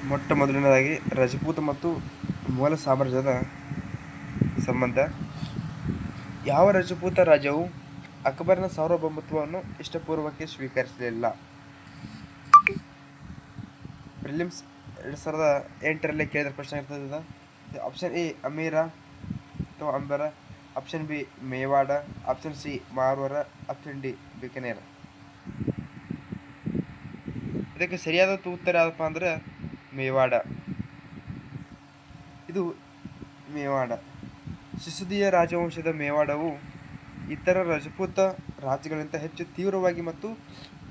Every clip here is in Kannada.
ಮೊಟ್ಟ ಮೊದಲನೇದಾಗಿ ರಜಪೂತ ಮತ್ತು ಮೊಘಲ ಸಾಮ್ರಾಜ್ಯದ ಸಂಬಂಧ. ಯಾವ ರಜಪೂತ ರಾಜ್ಯವು ಅಕ್ಬರನ ಸಾರ್ವಭೌಮತ್ವವನ್ನು ಇಷ್ಟಪೂರ್ವಕ್ಕೆ ಸ್ವೀಕರಿಸಲಿಲ್ಲ? ಪ್ರಿಲಿಮ್ಸ್ 2008ರಲ್ಲಿ ಕೇಳಿದ ಪ್ರಶ್ನೆ ಇರ್ತದೆ. ಆಪ್ಷನ್ ಎ ಅಮೀರ ಅಥವಾ Amber, option B Mewar, option C Marwar, option D Bikaner. ಇದಕ್ಕೆ ಸರಿಯಾದ ಉತ್ತರ ಯಾವುದಪ್ಪ ಅಂದ್ರೆ ಮೇವಾಡ. ಇದು ಮೇವಾಡ. ಸಿಸುದಿಯ ರಾಜವಂಶದ ಮೇವಾಡವು ಇತರ ರಜಪೂತ ರಾಜ್ಯಗಳಿಗಿಂತ ಹೆಚ್ಚು ತೀವ್ರವಾಗಿ ಮತ್ತು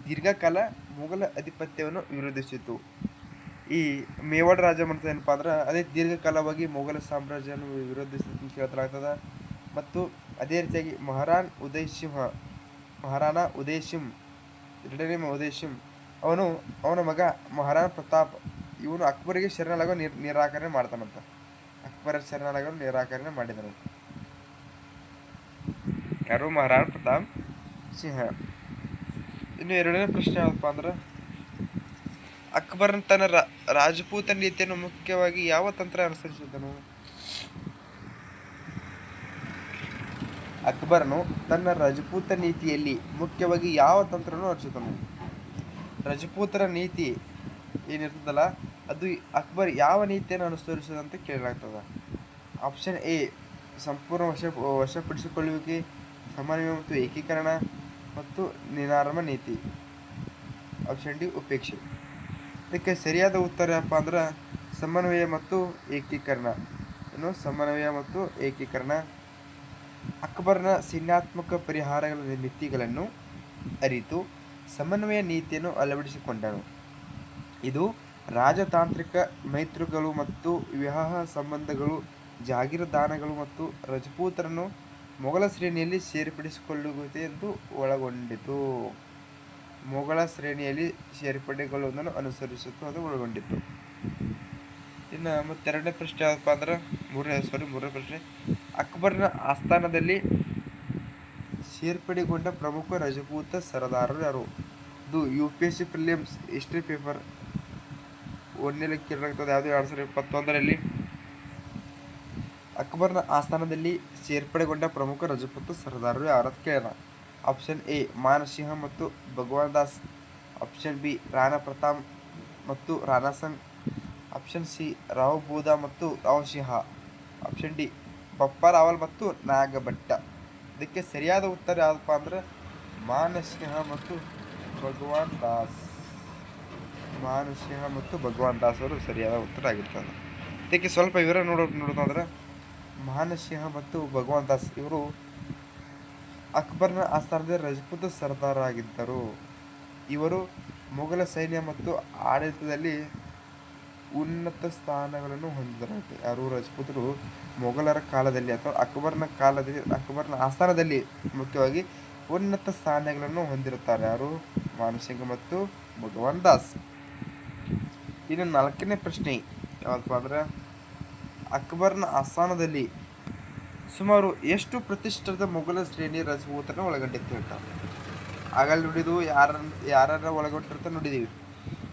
ದೀರ್ಘಕಾಲ ಮೊಘಲ ಆಧಿಪತ್ಯವನ್ನು ವಿರೋಧಿಸಿತು. ಈ ಮೇವಾಡ ರಾಜವಂಶ ಏನಪ್ಪ ಅಂದ್ರೆ ಅದೇ ದೀರ್ಘಕಾಲವಾಗಿ ಮೊಘಲ ಸಾಮ್ರಾಜ್ಯವನ್ನು ವಿರೋಧಿಸಿತು ಅಂತ ಹೇಳ್ತಲಾಗ್ತದೆ. ಮತ್ತು ಅದೇ ರೀತಿಯಾಗಿ ಮಹಾರಾಣಾ ಉದಯ್ ಸಿಂಗ್ ಎರಡನೇ ಉದಯ್ ಸಿಂಗ್ ಅವನ ಮಗ ಮಹಾರಾಣಾ ಪ್ರತಾಪ್ ಇವನು ಅಕ್ಬರಿಗೆ ಶರಣಾಗೋ ನಿರಾಕರಣೆ ಮಾಡ್ತಾನಂತ. ಅಕ್ಬರ ಶರಣಾಗೋ ನಿರಾಕರಣೆ ಮಾಡಿದನು ಯಾರು? ಮಹಾರಾಣಾ ಪ್ರತಾಪ್ ಸಿಂಹ. ಇನ್ನು ಎರಡನೇ ಪ್ರಶ್ನೆ ಯಾವಪ್ಪ ಅಂದ್ರೆ ಅಕ್ಬರನ್ ತನ್ನ ರಾಜಪೂತ ನೀತಿಯನ್ನು ಮುಖ್ಯವಾಗಿ ಯಾವ ತಂತ್ರ ಅನುಸರಿಸಿದನು? ಅಕ್ಬರನು ತನ್ನ ರಜಪೂತ ನೀತಿಯಲ್ಲಿ ಮುಖ್ಯವಾಗಿ ಯಾವ ತಂತ್ರವನ್ನು ಅನುಸರಿಸಿದನು? ರಜಪೂತರ ನೀತಿ ಏನಿರ್ತದಲ್ಲ ಅದು ಅಕ್ಬರ್ ಯಾವ ನೀತಿಯನ್ನು ಅನುಸರಿಸಿದಂತ ಕೇಳಲಾಗ್ತದೆ. ಆಪ್ಷನ್ ಎ ಸಂಪೂರ್ಣ ವಶಪಡಿಸಿಕೊಳ್ಳುವಿಕೆ, ಸಮನ್ವಯ ಮತ್ತು ಏಕೀಕರಣ ಮತ್ತು ನಿನಾರ್ಮ ನೀತಿ. ಆಪ್ಷನ್ ಡಿ ಉಪೇಕ್ಷೆ. ಇದಕ್ಕೆ ಸರಿಯಾದ ಉತ್ತರ ಏನಪ್ಪ ಅಂದ್ರೆ ಸಮನ್ವಯ ಮತ್ತು ಏಕೀಕರಣ. ಸಮನ್ವಯ ಮತ್ತು ಏಕೀಕರಣ. ಅಕ್ಬರ್ನ ಸೈನ್ಯಾತ್ಮಕ ಪರಿಹಾರಗಳ ಮಿತಿಗಳನ್ನು ಅರಿತು ಸಮನ್ವಯ ನೀತಿಯನ್ನು ಅಳವಡಿಸಿಕೊಂಡನು. ಇದು ರಾಜತಾಂತ್ರಿಕ ಮೈತ್ರಿಗಳು ಮತ್ತು ವಿವಾಹ ಸಂಬಂಧಗಳು, ಜಾಗೀರದಾನಗಳು ಮತ್ತು ರಜಪೂತರನ್ನು ಮೊಘಲ ಶ್ರೇಣಿಯಲ್ಲಿ ಸೇರ್ಪಡಿಸಿಕೊಳ್ಳುವುದನ್ನು ಒಳಗೊಂಡಿತು. ಮೊಘಲ ಶ್ರೇಣಿಯಲ್ಲಿ ಸೇರ್ಪಡೆಗೊಳ್ಳುವುದನ್ನು ಅನುಸರಿಸುವುದು ಅದು ಒಳಗೊಂಡಿತ್ತು. ಇನ್ನು ಮತ್ತೆರಡನೇ ಪ್ರಶ್ನೆ ಯಾವಪ್ಪ ಅಂದ್ರೆ ಮೂರನೇ ಪ್ರಶ್ನೆ ಅಕ್ಬರ್ನ ಆಸ್ಥಾನದಲ್ಲಿ ಸೇರ್ಪಡೆಗೊಂಡ ಪ್ರಮುಖ ರಜಪೂತ ಸರದಾರರು ಯಾರು? ಇದು UPSC ಪ್ರಿಲಿಮ್ಸ್ ಹಿಸ್ಟ್ರಿ ಪೇಪರ್ 1ರಲ್ಲಿ ಕೇಳಲಾಗ್ತದೆ. ಯಾವುದು 2021ರಲ್ಲಿ. ಅಕ್ಬರ್ನ ಆಸ್ಥಾನದಲ್ಲಿ ಸೇರ್ಪಡೆಗೊಂಡ ಪ್ರಮುಖ ರಜಪೂತ ಸರದಾರರು ಯಾರು ಅಂತ ಕೇಳೋಣ. ಆಪ್ಷನ್ ಎ ಮಾನಸಿಂಹ ಮತ್ತು ಭಗವಾನ್ ದಾಸ್, ಆಪ್ಷನ್ ಬಿ ರಾಣಾ ಪ್ರತಾಪ್ ಮತ್ತು ರಾಣಾ ಸಂಗ್, ಆಪ್ಷನ್ ಸಿ ರಾವ್ ಬೂದಾ ಮತ್ತು ರಾವ್ ಸಿಂಹ, ಆಪ್ಷನ್ ಡಿ ಬಪ್ಪ ರಾವಲ್ ಮತ್ತು ನಾಗಭಟ್ಟ. ಇದಕ್ಕೆ ಸರಿಯಾದ ಉತ್ತರ ಯಾವುದಪ್ಪ ಅಂದ್ರೆ ಮಾನಸಿಂಹ ಮತ್ತು ಭಗವಾನ್ ದಾಸ್. ಮಾನಸಿಂಹ ಮತ್ತು ಭಗವಾನ್ ದಾಸ್ ಅವರು ಸರಿಯಾದ ಉತ್ತರ ಆಗಿರ್ತದೆ. ಇದಕ್ಕೆ ಸ್ವಲ್ಪ ವಿವರ ನೋಡೋದಂದ್ರೆ ಮಾನಸಿಂಹ ಮತ್ತು ಭಗವಾನ್ ದಾಸ್ ಇವರು ಅಕ್ಬರ್ನ ಆಸ್ಥಾನದಲ್ಲಿ ರಜಪೂತ ಸರ್ದಾರರಾಗಿದ್ದರು. ಇವರು ಮೊಘಲ ಸೈನ್ಯ ಮತ್ತು ಆಡಳಿತದಲ್ಲಿ ಉನ್ನತ ಸ್ಥಾನಗಳನ್ನು ಹೊಂದಿದರು. ಯಾರು? ರಜಪೂತರು ಮೊಘಲರ ಕಾಲದಲ್ಲಿ ಅಥವಾ ಅಕ್ಬರ್ನ ಆಸ್ಥಾನದಲ್ಲಿ ಮುಖ್ಯವಾಗಿ ಉನ್ನತ ಸ್ಥಾನಗಳನ್ನು ಹೊಂದಿರುತ್ತಾರೆ. ಯಾರು? ಮಾನಸಿಂಗ ಮತ್ತು ಭಗವಾನ್ ದಾಸ್. ಇನ್ನು ನಾಲ್ಕನೇ ಪ್ರಶ್ನೆ ಯಾವಪ್ಪ ಅಂದ್ರೆ ಅಕ್ಬರ್ನ ಆಸ್ಥಾನದಲ್ಲಿ ಸುಮಾರು ಎಷ್ಟು ಪ್ರತಿಷ್ಠಿತ ಮೊಘಲ ಶ್ರೇಣಿಯ ರಜಪೂತರನ್ನು ಒಳಗೊಂಡಿತ್ತು ಅಂತ ಆಗಲ್ಲಿ ನೋಡಿದ್ವು. ಯಾರ ಒಳಗೊಂಡಿರ್ತ ನೋಡಿದೀವಿ.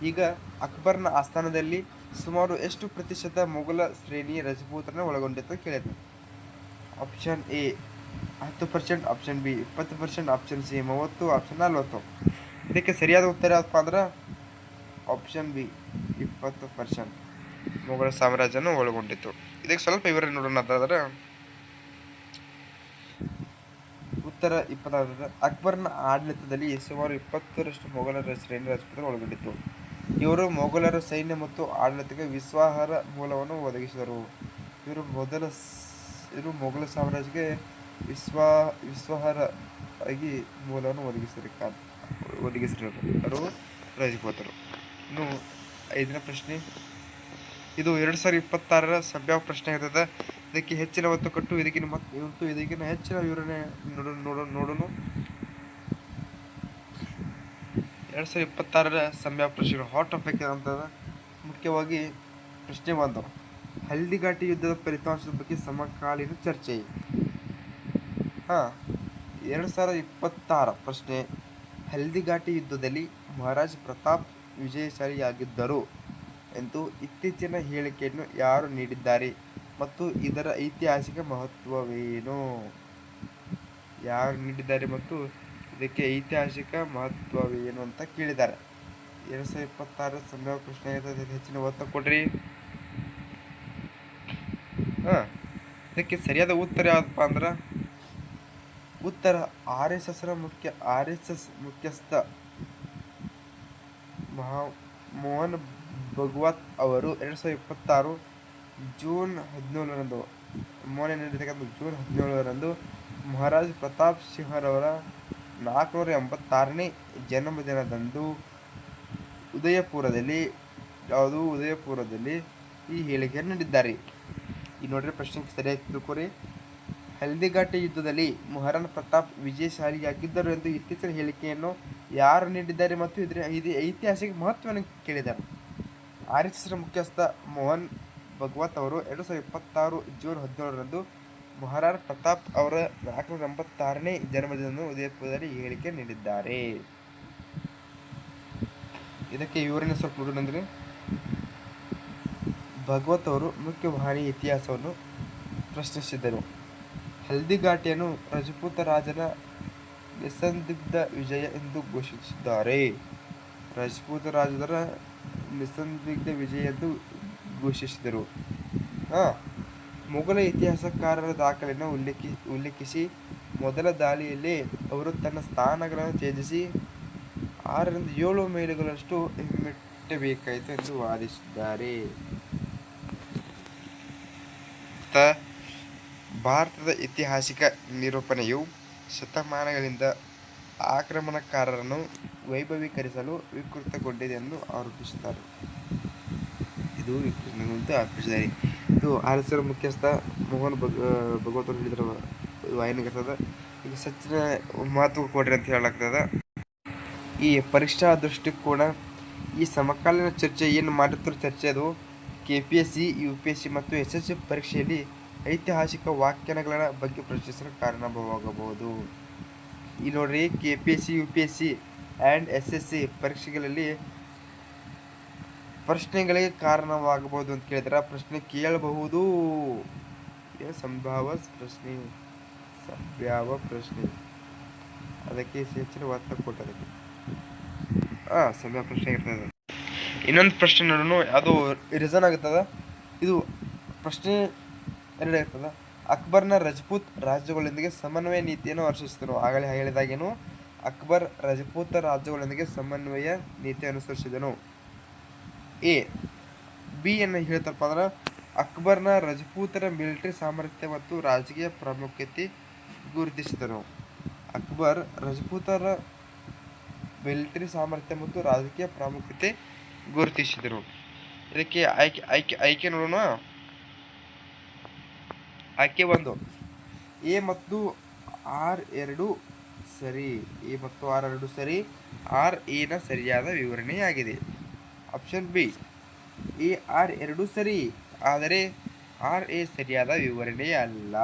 ಈಗ ಅಕ್ಬರ್ನ ಆಸ್ಥಾನದಲ್ಲಿ ಸುಮಾರು ಎಷ್ಟು ಪ್ರತಿಶತ ಮೊಘಲ ಶ್ರೇಣಿಯ ರಜಪೂತರನ್ನು ಒಳಗೊಂಡಿತ್ತು ಕೇಳಿದ್ರು. Option A 10%, option B 20%, option C 30%, option 40%. ಇದಕ್ಕೆ ಸರಿಯಾದ ಉತ್ತರ ಯಾವಪ್ಪ ಅಂದ್ರೆ ಆಪ್ಷನ್ ಬಿ 20% ಮೊಘಲ ಸಾಮ್ರಾಜ್ಯವನ್ನು ಒಳಗೊಂಡಿತ್ತು. ಇದಕ್ಕೆ ಸ್ವಲ್ಪ ವಿವರ ನೋಡೋಣ ಅಂತಂದ್ರೆ ಉತ್ತರ 20. ಅಕ್ಬರ್ನ ಆಡಳಿತದಲ್ಲಿ ಸುಮಾರು 20% ಮೊಘಲರ ಶ್ರೇಣಿ ರಜಪೂತರು ಒಳಗೊಂಡಿತ್ತು. ಇವರು ಮೊಘಲರ ಸೈನ್ಯ ಮತ್ತು ಆಡಳಿತಕ್ಕೆ ವಿಶ್ವಾಸಾರ್ಹ ಮೂಲವನ್ನು ಒದಗಿಸಿದರು. ಇವರು ಮೊಘಲ ಸಾಮ್ರಾಜ್ಯಕ್ಕೆ ವಿಶ್ವಾಸಾರ್ಹವಾಗಿ ಮೂಲವನ್ನು ಒದಗಿಸಿದರು ರಜಪೂತರು. ಇನ್ನು 5ನೇ ಪ್ರಶ್ನೆ ಇದು 2026ರ ಸಂಭಾವ್ಯ ಪ್ರಶ್ನೆ ಇರ್ತದೆ. ಇದಕ್ಕೆ ಹೆಚ್ಚಿನ ಒತ್ತು ಕೊಟ್ಟು ಇದಕ್ಕಿಂತ ಹೆಚ್ಚಿನ ವಿವರಣೆ ನೋಡೋಣ. 2026ರ ಸಂಭಾವ್ಯ ಪ್ರಶ್ನೆಗಳು ಹಾಟ್ ಟಾಪಿಕ್ ಅಂತದ. ಮುಖ್ಯವಾಗಿ ಪ್ರಶ್ನೆ 1 ಹಲ್ದಿಘಾಟಿ ಯುದ್ಧದ ಫಲಿತಾಂಶದ ಬಗ್ಗೆ ಸಮಕಾಲೀನ ಚರ್ಚೆ. 2026 ಪ್ರಶ್ನೆ ಹಲ್ದಿಘಾಟಿ ಯುದ್ಧದಲ್ಲಿ ಮಹಾರಾಜ ಪ್ರತಾಪ್ ವಿಜಯಶಾಲಿಯಾಗಿದ್ದರು. ಎಂದು ಇತ್ತೀಚಿನ ಹೇಳಿಕೆಯನ್ನು ಯಾರು ನೀಡಿದ್ದಾರೆ ಮತ್ತು ಇದರ ಐತಿಹಾಸಿಕ ಮಹತ್ವವೇನು? ಯಾರು ನೀಡಿದ್ದಾರೆ ಮತ್ತು ಇದಕ್ಕೆ ಐತಿಹಾಸಿಕ ಮಹತ್ವವೇನು ಅಂತ ಕೇಳಿದ್ದಾರೆ. 2026 ಸಂಭಾವ್ಯ ಪ್ರಶ್ನೆ ಹೆಚ್ಚಿನ ಒತ್ತು ಕೊಡ್ರಿ. ಇದಕ್ಕೆ ಸರಿಯಾದ ಉತ್ತರ ಯಾವುದಪ್ಪ ಅಂದ್ರೆ ಉತ್ತರ RSS ಮುಖ್ಯಸ್ಥ ಮೋಹನ್ ಭಗವತ್ ಅವರು 2026 ಜೂನ್ 17ರಂದು ಜೂನ್ 17ರಂದು ಮಹಾರಾಜ ಪ್ರತಾಪ್ ಸಿಂಹರವರ 486ನೇ ಜನ್ಮದಿನದಂದು ಉದಯಪುರದಲ್ಲಿ ಈ ಹೇಳಿಕೆಯನ್ನು ನೀಡಿದ್ದಾರೆ. ಈ ನೋಡ್ರಿ ಪ್ರಶ್ನೆ ಸರಿಯಾಗಿ ತಿಳ್ಕೊರಿ. ಹಲ್ದಿಘಾಟಿ ಯುದ್ಧದಲ್ಲಿ ಮಹಾರಾಣಾ ಪ್ರತಾಪ್ ವಿಜಯಶಾಲಿಯಾಗಿದ್ದರು ಎಂದು ಇತ್ತೀಚಿನ ಹೇಳಿಕೆಯನ್ನು ಯಾರು ನೀಡಿದ್ದಾರೆ ಮತ್ತು ಇದರ ಐತಿಹಾಸಿಕ ಮಹತ್ವವನ್ನು ಕೇಳಿದ್ದಾರೆ. RSS ಮುಖ್ಯಸ್ಥ ಮೋಹನ್ ಭಗವತ್ ಅವರು 2026 ಜೂನ್ 17ರಂದು ಮಹಾರಾಣಾ ಪ್ರತಾಪ್ ಅವರ 486ನೇ ಜನ್ಮದಿನದಂದು ಉದಯಪುರದಲ್ಲಿ ಈ ಹೇಳಿಕೆ ನೀಡಿದ್ದಾರೆ. ಇದಕ್ಕೆ ವಿವರಣೆ ಸ್ವಲ್ಪ ನೋಡೋಣಂದ್ರೆ, ಭಗವತ್ ಅವರು ಮುಖ್ಯ ವಾಹಿನಿ ಇತಿಹಾಸವನ್ನು ಪ್ರಶ್ನಿಸಿದರು. ಹಲ್ದಿಘಾಟಿಯನ್ನು ರಜಪೂತ ರಾಜನ ನಿಸ್ಸಂದಿಗ್ಧ ವಿಜಯ ಎಂದು ಘೋಷಿಸಿದ್ದಾರೆ. ರಜಪೂತ ರಾಜರ ನಿಸ್ಸಂದಿಗ್ಧ ವಿಜಯ ಎಂದು ಘೋಷಿಸಿದರು. ಮೊಘಲ ಇತಿಹಾಸಕಾರರ ದಾಖಲೆಯನ್ನು ಉಲ್ಲೇಖಿಸಿ ಮೊದಲ ದಾಳಿಯಲ್ಲಿ ಅವರು ತನ್ನ ಸ್ಥಾನಗಳನ್ನು ತ್ಯಜಿಸಿ 6 ರಿಂದ 7 ಮೈಲುಗಳಷ್ಟು ಹಿಮ್ಮೆಟ್ಟಬೇಕಾಯಿತು ಎಂದು ವಾದಿಸಿದ್ದಾರೆ. ಭಾರತದ ಐತಿಹಾಸಿಕ ನಿರೂಪಣೆಯು ಶತಮಾನಗಳಿಂದ ಆಕ್ರಮಣಕಾರರನ್ನು ವೈಭವೀಕರಿಸಲು ವಿಕೃತಗೊಂಡಿದೆ ಎಂದು ಆರೋಪಿಸಿದ್ದಾರೆ. ಇದು RSS ಮುಖ್ಯಸ್ಥ ಮೋಹನ್ ಭಗವತ್ ಅವರು ಹೇಳಿದ್ರ ವಾಹಿನಿಗಿರ್ತದ. ಈಗ ಸಚಿನ ಮಹತ್ವ ಕೊಡ್ರಿ ಅಂತ ಹೇಳಲಾಗ್ತದ. ಈ ಪರೀಕ್ಷಾ ದೃಷ್ಟಿಕೋನ ಈ ಸಮಕಾಲೀನ ಚರ್ಚೆ ಏನು ಮಾಡಿರ್ತಾರೋ ಚರ್ಚೆ ಅದು KPSC, UPSC ಮತ್ತು SSC ಪರೀಕ್ಷೆಯಲ್ಲಿ ಐತಿಹಾಸಿಕ ವ್ಯಾಖ್ಯಾನಗಳ ಬಗ್ಗೆ ಪ್ರಶ್ನಿಸಲು ಕಾರಣವಾಗಬಹುದು. ಈ ನೋಡ್ರಿ KPSC, UPSC ಆ್ಯಂಡ್ SSC ಪರೀಕ್ಷೆಗಳಲ್ಲಿ ಪ್ರಶ್ನೆಗಳಿಗೆ ಕಾರಣವಾಗಬಹುದು ಅಂತ ಕೇಳಿದ್ರೆ ಪ್ರಶ್ನೆ ಕೇಳಬಹುದು. ಸಂಭಾವ್ಯ ಪ್ರಶ್ನೆ ಅದಕ್ಕೆ ಹೆಚ್ಚಿನ ಒತ್ತು ಕೊಟ್ಟದಕ್ಕೆ ಸಂಭಾವ್ಯ ಪ್ರಶ್ನೆ ಇರ್ತದೆ. ಇನ್ನೊಂದು ಪ್ರಶ್ನೆ ನೋಡೋಣ, ಅದು ರೀಸನ್ ಆಗುತ್ತದ. ಇದು ಪ್ರಶ್ನೆ 2 ಇರ್ತದ. ಅಕ್ಬರ್ನ ರಜಪೂತ್ ರಾಜ್ಯಗಳೊಂದಿಗೆ ಸಮನ್ವಯ ನೀತಿಯನ್ನು ಅನುಸರಿಸಿದನು. ಆಗಲೇ ಹೇಳಿದಾಗೇನು ಅಕ್ಬರ್ ರಜಪೂತ ರಾಜ್ಯಗಳೊಂದಿಗೆ ಸಮನ್ವಯ ನೀತಿ ಅನುಸರಿಸಿದನು. ಬಿ ಏನು ಹೇಳ್ತಾರಪ್ಪ ಅಂದ್ರೆ ಅಕ್ಬರ್ನ ರಜಪೂತರ ಮಿಲಿಟರಿ ಸಾಮರ್ಥ್ಯ ಮತ್ತು ರಾಜಕೀಯ ಪ್ರಾಮುಖ್ಯತೆ ಗುರುತಿಸಿದನು. ಅಕ್ಬರ್ ರಜಪೂತರ ಮಿಲಿಟರಿ ಸಾಮರ್ಥ್ಯ ಮತ್ತು ರಾಜಕೀಯ ಪ್ರಾಮುಖ್ಯತೆ ಗುರುತಿಸಿದರು. ಇದಕ್ಕೆ ಆಯ್ಕೆ ನೋಡೋಣ. ಆಯ್ಕೆ 1 A ಮತ್ತು R ಎರಡೂ ಸರಿ. RA ನ ಸರಿಯಾದ ವಿವರಣೆಯಾಗಿದೆ. ಆಪ್ಷನ್ ಬಿ A, R ಎರಡೂ ಸರಿ, ಆದರೆ RA ಸರಿಯಾದ ವಿವರಣೆಯಲ್ಲ.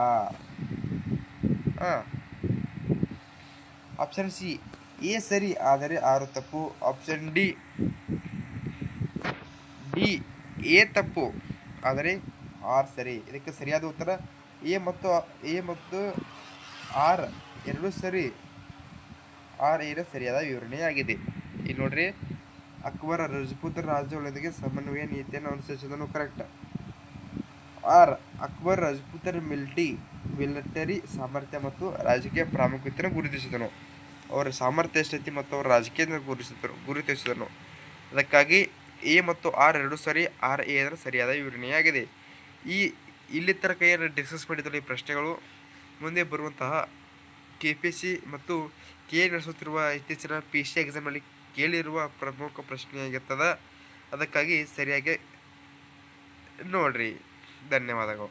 ಆಪ್ಷನ್ ಸಿ A ಸರಿ, ಆದರೆ R ತಪ್ಪು. ಆಪ್ಷನ್ ಡಿ A ತಪ್ಪು, ಆದರೆ R ಸರಿ. ಇದಕ್ಕೆ ಸರಿಯಾದ ಉತ್ತರ A ಮತ್ತು R ಎರಡೂ ಸರಿ, RA ನ ಸರಿಯಾದ ವಿವರಣೆಯಾಗಿದೆ. ಇಲ್ಲಿ ನೋಡ್ರಿ, ಅಕ್ಬರ್ ರಜಪೂತ ರಾಜ್ಯಗಳೊಂದಿಗೆ ಸಮನ್ವಯ ನೀತಿಯನ್ನು ಅನುಸರಿಸಿದನು, ಕರೆಕ್ಟ್. ಅಕ್ಬರ್ ರಜಪೂತರ ಮಿಲಿಟರಿ ಸಾಮರ್ಥ್ಯ ಮತ್ತು ರಾಜಕೀಯ ಪ್ರಾಮುಖ್ಯತೆಯನ್ನು ಗುರುತಿಸಿದನು. ಅವರ ಸಾಮರ್ಥ್ಯ ಎಷ್ಟೈತಿ ಮತ್ತು ಅವರ ರಾಜಕೀಯ ಗುರುತಿಸಿದನು. ಅದಕ್ಕಾಗಿ A ಮತ್ತು R ಎರಡೂ ಸರಿ, RA ಅದರ ಸರಿಯಾದ ವಿವರಣೆಯಾಗಿದೆ. ಇಲ್ಲಿ ತನಕ ಏನು ಡಿಸ್ಕಸ್ ಮಾಡಿದ್ರು ಈ ಪ್ರಶ್ನೆಗಳು ಮುಂದೆ ಬರುವಂತಹ KPSC ಮತ್ತು KA ನಡೆಸುತ್ತಿರುವ ಇತ್ತೀಚಿನ PC ಎಕ್ಸಾಮ್ನಲ್ಲಿ ಕೇಳಿರುವ ಪ್ರಮುಖ ಪ್ರಶ್ನೆಯಾಗಿರ್ತದೆ. ಅದಕ್ಕಾಗಿ ಸರಿಯಾಗಿ ನೋಡ್ರಿ. ಧನ್ಯವಾದಗಳು.